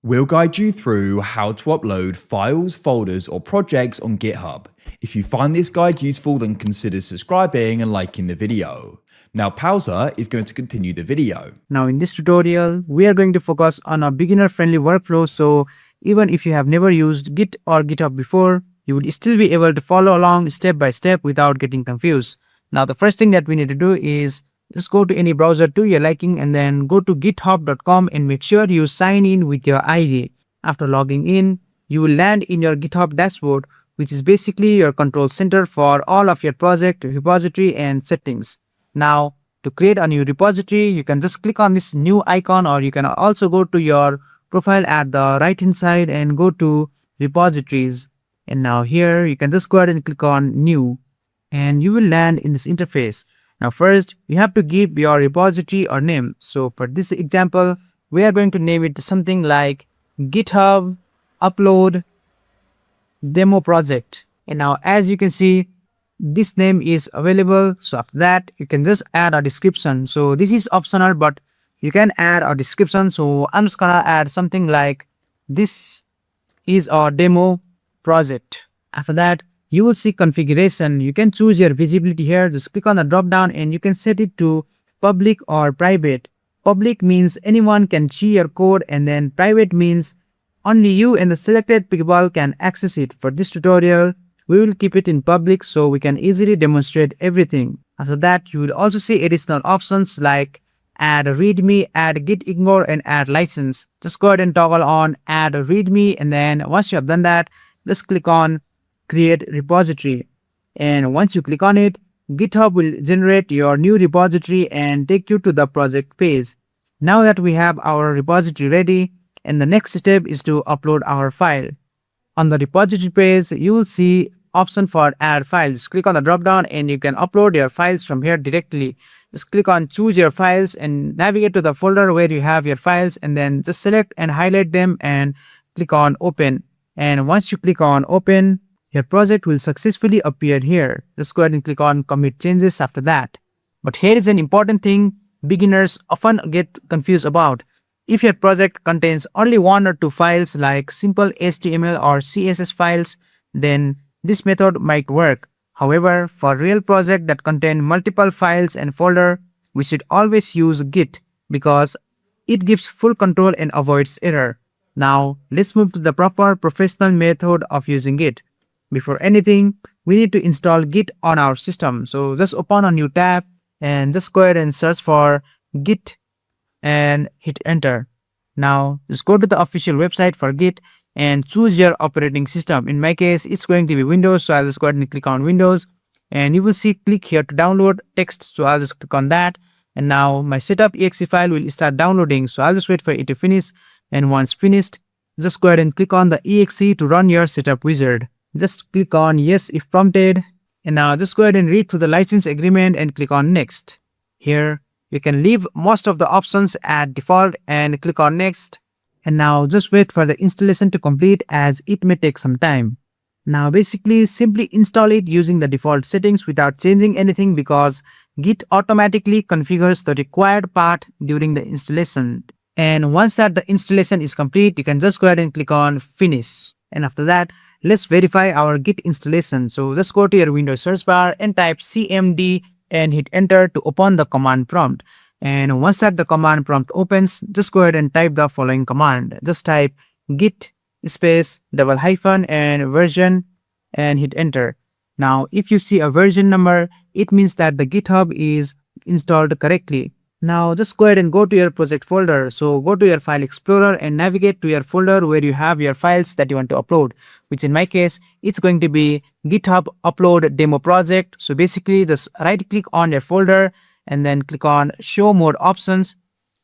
We'll guide you through how to upload files, folders, or projects on GitHub. If you find this guide useful, then consider subscribing and liking the video. Now Pausa is going to continue the video. Now in this tutorial, we are going to focus on a beginner-friendly workflow, so even if you have never used Git or GitHub before, you would still be able to follow along step by step without getting confused. Now the first thing that we need to do is just go to any browser to your liking and then go to github.com and make sure you sign in with your ID. After logging in, you will land in your GitHub dashboard, which is basically your control center for all of your project, repository, and settings. Now, to create a new repository, you can just click on this new icon, or you can also go to your profile at the right hand side and go to repositories. And now here, you can just go ahead and click on new, and you will land in this interface. Now first, you have to give your repository a name. So for this example, we are going to name it something like GitHub upload demo project. And now as you can see, this name is available. So after that, you can just add a description. So this is optional, but you can add a description. So I'm just gonna add something like this is our demo project. After that, you will see configuration. You can choose your visibility here. Just click on the drop down and you can set it to public or private. Public means anyone can see your code, and then private means only you and the selected people can access it. For this tutorial, we will keep it in public so we can easily demonstrate everything. After that, you will also see additional options like add readme, add git ignore, and add license. Just go ahead and toggle on add readme, and then once you have done that, just click on create repository. And once you click on it, GitHub will generate your new repository and take you to the project page. Now that we have our repository ready, and the next step is to upload our file. On the repository page, you will see option for add files. Click on the drop down and you can upload your files from here directly. Just click on choose your files and navigate to the folder where you have your files, and then just select and highlight them and click on open. And once you click on open, your project will successfully appear here. Just go ahead and click on commit changes after that. But here is an important thing beginners often get confused about. If your project contains only one or two files like simple HTML or CSS files, then this method might work. However, for real projects that contain multiple files and folder, we should always use Git because it gives full control and avoids error. Now, let's move to the proper professional method of using Git. Before anything, we need to install Git on our system. So just open a new tab and just go ahead and search for Git and hit enter. Now just go to the official website for Git and choose your operating system. In my case, it's going to be Windows, so I'll just go ahead and click on Windows, and you will see click here to download text. So I'll just click on that, and now my setup.exe file will start downloading. So I'll just wait for it to finish, and once finished, just go ahead and click on the exe to run your setup wizard. Just click on yes if prompted, and now just go ahead and read through the license agreement and click on next. Here you can leave most of the options at default and click on next, and now just wait for the installation to complete as it may take some time. Now basically simply install it using the default settings without changing anything because Git automatically configures the required part during the installation. And once that the installation is complete, you can just go ahead and click on finish. And after that, let's verify our Git installation. So just go to your Windows search bar and type cmd and hit enter to open the command prompt. And once that the command prompt opens, just go ahead and type the following command. Just type git space double hyphen and version and hit enter. Now if you see a version number, it means that the GitHub is installed correctly. Now just go ahead and go to your project folder. So go to your file explorer and navigate to your folder where you have your files that you want to upload, which in my case, it's going to be GitHub upload demo project. So basically just right click on your folder and then click on show more options,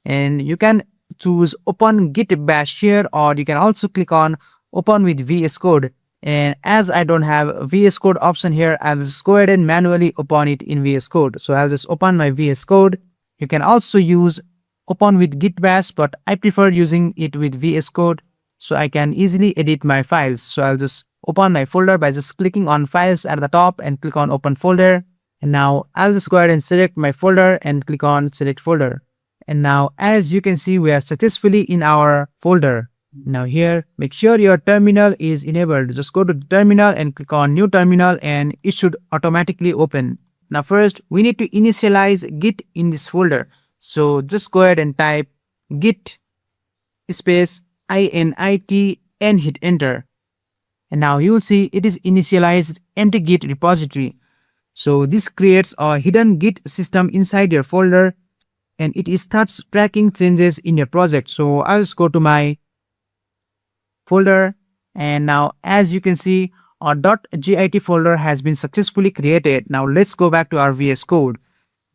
and you can choose open git bash here, or you can also click on open with VS Code. And as I don't have VS Code option here, I'll just go ahead and manually open it in VS Code. So I'll just open my VS Code. You can also use open with git bash, but I prefer using it with VS Code so I can easily edit my files. So I'll just open my folder by just clicking on files at the top and click on open folder. And now I'll just go ahead and select my folder and click on select folder. And now as you can see, we are successfully in our folder. Now here, make sure your terminal is enabled. Just go to the terminal and click on new terminal and it should automatically open. Now first, we need to initialize git in this folder. So just go ahead and type git space init and hit enter. And now you will see it is initialized empty git repository. So this creates a hidden git system inside your folder and it starts tracking changes in your project. So I'll just go to my folder and now as you can see our .git folder has been successfully created. Now let's go back to our VS Code.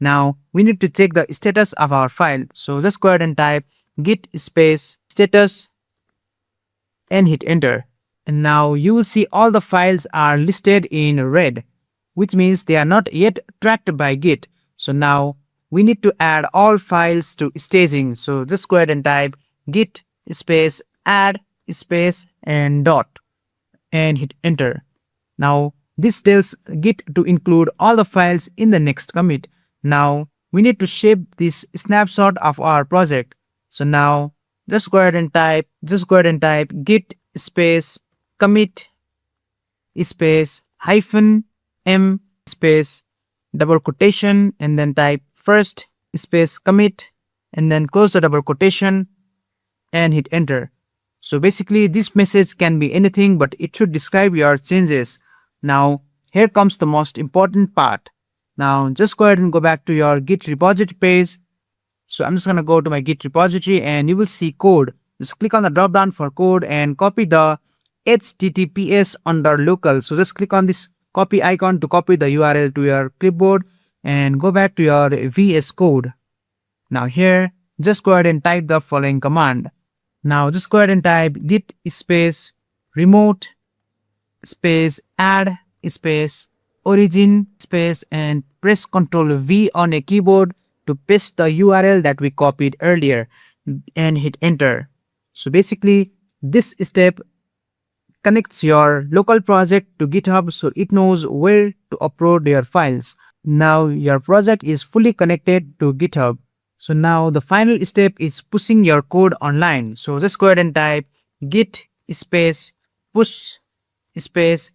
Now we need to check the status of our file. So just go ahead and type git space status and hit enter. And now you will see all the files are listed in red, which means they are not yet tracked by Git. So now we need to add all files to staging. So just go ahead and type git space add space and dot and hit enter. Now this tells Git to include all the files in the next commit. Now we need to shape this snapshot of our project. So now just go ahead and type git space commit space hyphen m space double quotation and then type first space commit and then close the double quotation and hit enter. So basically this message can be anything but it should describe your changes. Now here comes the most important part. Now just go ahead and go back to your Git repository page. So I'm just going to go to my Git repository and you will see code. Just click on the drop down for code and copy the https under local. So just click on this copy icon to copy the URL to your clipboard and go back to your VS Code. Now here, just go ahead and type the following command. Now just go ahead and type git space remote space add space origin space and press Ctrl V on a keyboard to paste the URL that we copied earlier and hit enter. So basically this step connects your local project to GitHub so it knows where to upload your files. Now your project is fully connected to GitHub. So now the final step is pushing your code online. So just go ahead and type git space push space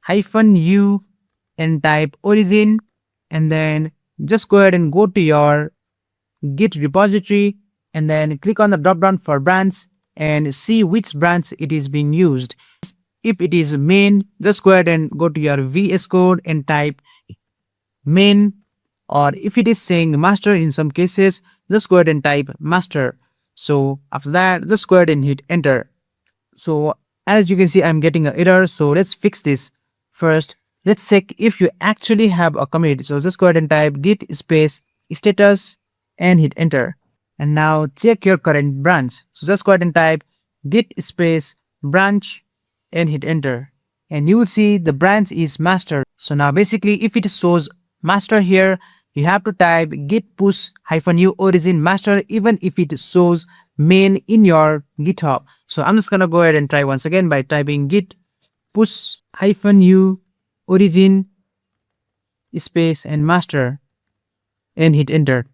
hyphen u and type origin and then just go ahead and go to your Git repository and then click on the drop down for branch and see which branch it is being used. If it is main, just go ahead and go to your VS Code and type main, or if it is saying master in some cases, just go ahead and type master. So after that, just go ahead and hit enter. So as you can see, I'm getting an error. So let's fix this. First, let's check if you actually have a commit. So just go ahead and type git space status and hit enter. And now check your current branch. So just go ahead and type git space branch and hit enter. And you will see the branch is master. So now basically if it shows master here, you have to type git push -u origin master even if it shows main in your GitHub. So I'm just gonna go ahead and try once again by typing git push -u origin space and master and hit enter.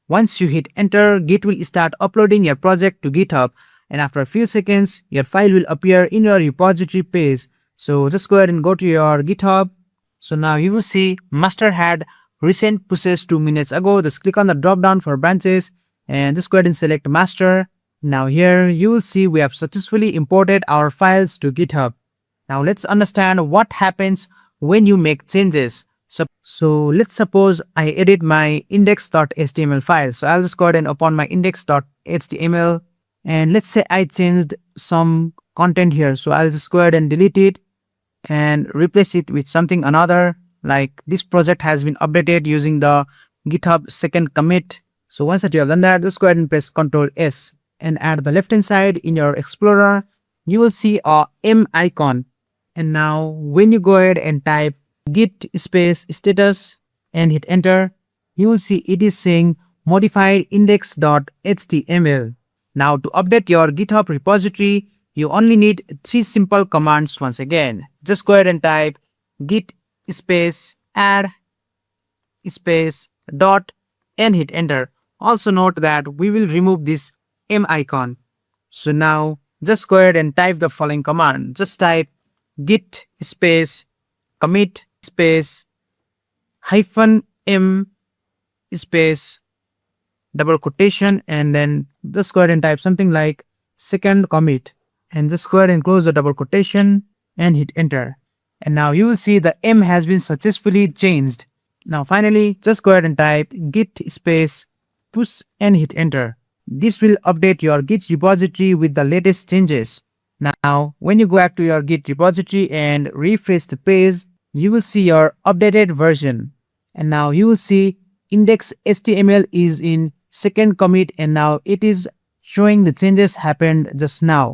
Once you hit enter, Git will start uploading your project to GitHub and after a few seconds, your file will appear in your repository page. So just go ahead and go to your GitHub. So now you will see master had recent pushes 2 minutes ago. Just click on the drop down for branches and just go ahead and select master. Now here you will see we have successfully imported our files to GitHub. Now let's understand what happens when you make changes. So let's suppose I edit my index.html file. So I'll just go ahead and open my index.html and let's say I changed some content here. So I'll just go ahead and delete it and replace it with something another, like this project has been updated using the GitHub second commit. So once that you have done that, just go ahead and press Ctrl S and at the left hand side in your Explorer, you will see a M icon. And now when you go ahead and type git space status and hit enter, you will see it is saying modified index.html. Now to update your GitHub repository, you only need 3 simple commands once again. Just go ahead and type git space add space dot and hit enter. Also note that we will remove this M icon. So now just go ahead and type the following command. Just type git space commit space -m space double quotation, and then just go ahead and type something like second commit, and just go ahead and close the double quotation and hit enter. And now you will see the M has been successfully changed. Now finally, just go ahead and type git space push and hit enter. This will update your Git repository with the latest changes. Now, when you go back to your Git repository and refresh the page, you will see your updated version. And now you will see index.html is in second commit, and now it is showing the changes happened just now.